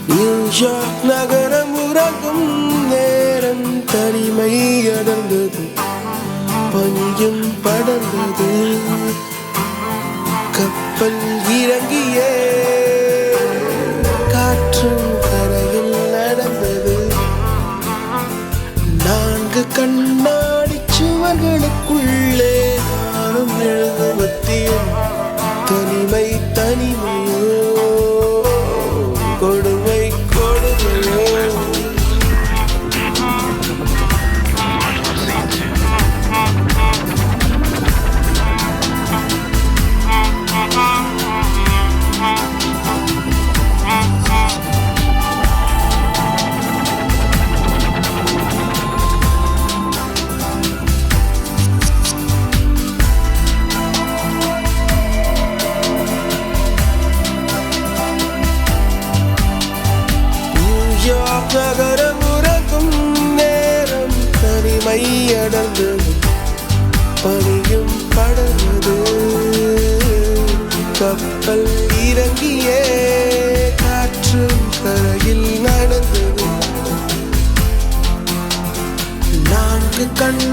New York நகரம் உறங்கும் நேரம் தனிமை அடர்ந்தது, பனியும் படர்ந்தது. கப்பல் இறங்கியே காற்றும் கரையில் நடந்தது. 4 கண்ணாடி சுவர்களுக்குள்ளே நானும் எழுதுவத்தியும் தனிமை தனிமையோ கொடுமை கொடுமையோ. நகரம் உறங்கும் நேரம் தனிமை அடர்ந்தது, பனியும் படர்ந்தது. கப்பல் இறங்கியே காற்றும் கரையில் நடந்தது. 4 கண்